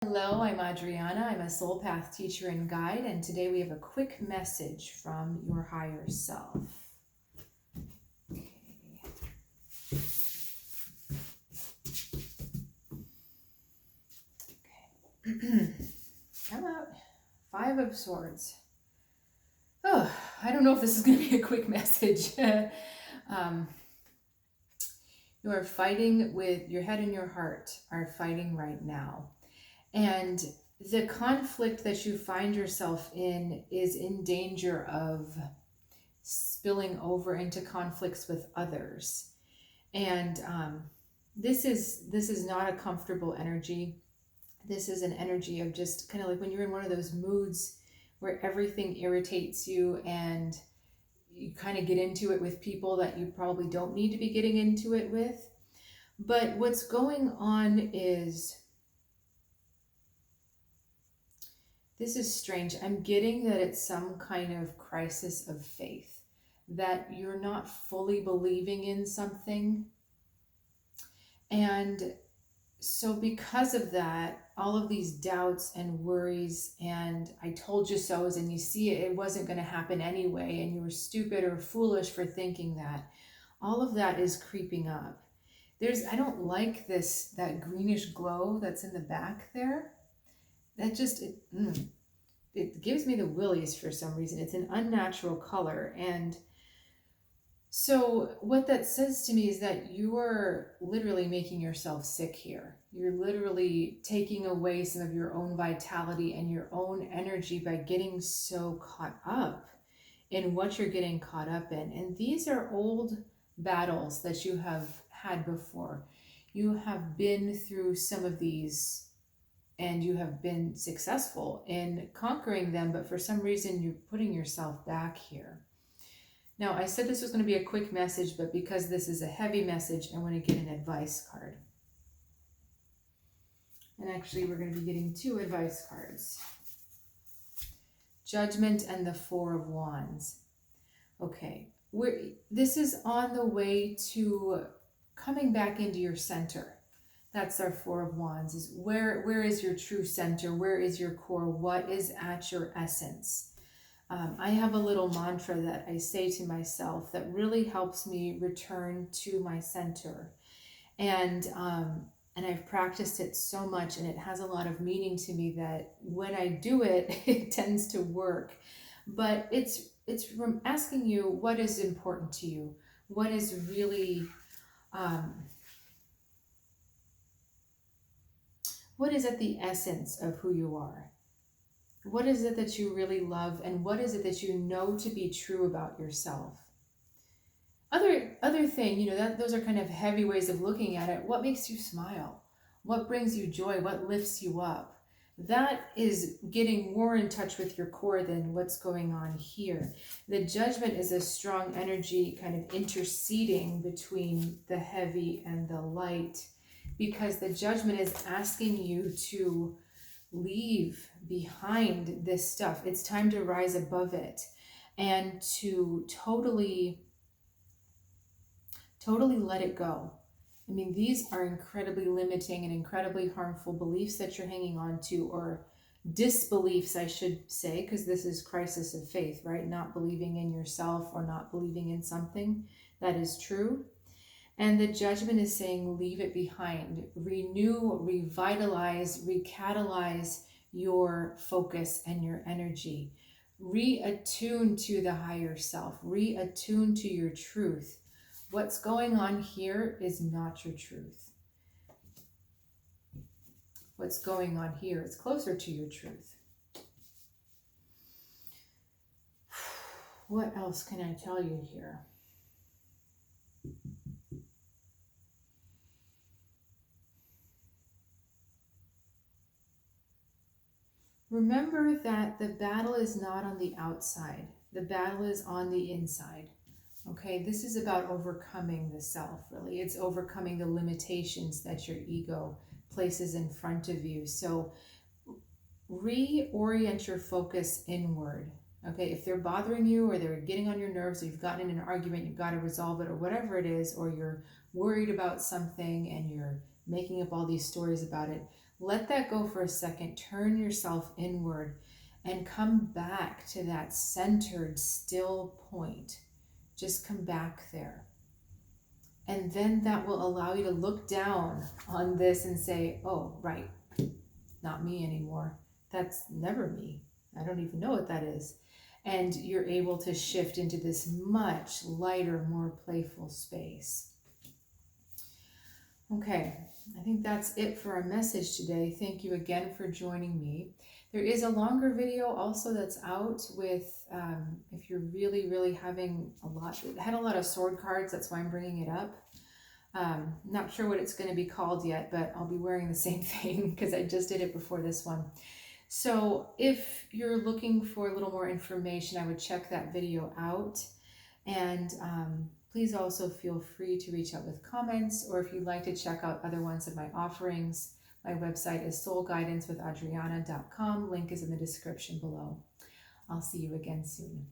Hello, I'm Adriana. I'm a soul path teacher and guide, and today we have a quick message from your higher self. Okay. Come out. Five of Swords. Oh, I don't know if this is going to be a quick message. You are fighting with your head and your heart are fighting right now. And the conflict that you find yourself in is in danger of spilling over into conflicts with others. And this is not a comfortable energy. This is an energy of just kind of like when you're in one of those moods where everything irritates you and you kind of get into it with people that you probably don't need to be getting into it with. But what's going on is, this is strange. I'm getting that it's some kind of crisis of faith, that you're not fully believing in something. And so because of that, all of these doubts and worries and I told you so's, and you see it wasn't going to happen anyway, and you were stupid or foolish for thinking that, all of that is creeping up. I don't like that greenish glow that's in the back there. That just, it gives me the willies for some reason. It's an unnatural color. And so what that says to me is that you are literally making yourself sick here. You're literally taking away some of your own vitality and your own energy by getting so caught up in what you're getting caught up in. And these are old battles that you have had before. You have been through some of these and you have been successful in conquering them, but for some reason you're putting yourself back here. Now, I said this was going to be a quick message, but because this is a heavy message, I want to get an advice card. And actually, we're going to be getting two advice cards. Judgment and the Four of Wands. Okay, this is on the way to coming back into your center. That's our Four of Wands. Is where is your true center? Where is your core? What is at your essence? I have a little mantra that I say to myself that really helps me return to my center. And I've practiced it so much, and it has a lot of meaning to me that when I do it, it tends to work. But it's asking you, what is important to you? What is really, what is at the essence of who you are? What is it that you really love, and what is it that you know to be true about yourself? Other thing, those are kind of heavy ways of looking at it. What makes you smile? What brings you joy? What lifts you up? That is getting more in touch with your core than what's going on here. The Judgment is a strong energy kind of interceding between the heavy and the light, because the Judgment is asking you to leave behind this stuff. It's time to rise above it and to totally let it go. I mean, these are incredibly limiting and incredibly harmful beliefs that you're hanging on to, or disbeliefs, I should say, because this is crisis of faith, right? Not believing in yourself or not believing in something that is true. And the Judgment is saying, leave it behind. Renew, revitalize, recatalyze your focus and your energy. Reattune to the higher self. Reattune to your truth. What's going on here is not your truth. What's going on here is closer to your truth. What else can I tell you here? Remember that the battle is not on the outside. The battle is on the inside. Okay, this is about overcoming the self, really. It's overcoming the limitations that your ego places in front of you. So reorient your focus inward. Okay, if they're bothering you or they're getting on your nerves, or you've gotten in an argument, you've got to resolve it, or whatever it is, or you're worried about something and you're making up all these stories about it, Let that go for a second. Turn yourself inward and come back to that centered, still point. Just come back there. And then that will allow you to look down on this and say, oh, right, not me anymore. That's never me. I don't even know what that is. And you're able to shift into this much lighter, more playful space. Okay, I think that's it for our message today. Thank you again for joining me. There is a longer video also that's out with, if you're really having had a lot of sword cards, that's why I'm bringing it up. Not sure what it's going to be called yet, but I'll be wearing the same thing because I just did it before this one. So if you're looking for a little more information, I would check that video out. And please also feel free to reach out with comments, or if you'd like to check out other ones of my offerings, my website is soulguidancewithadriana.com. Link is in the description below. I'll see you again soon.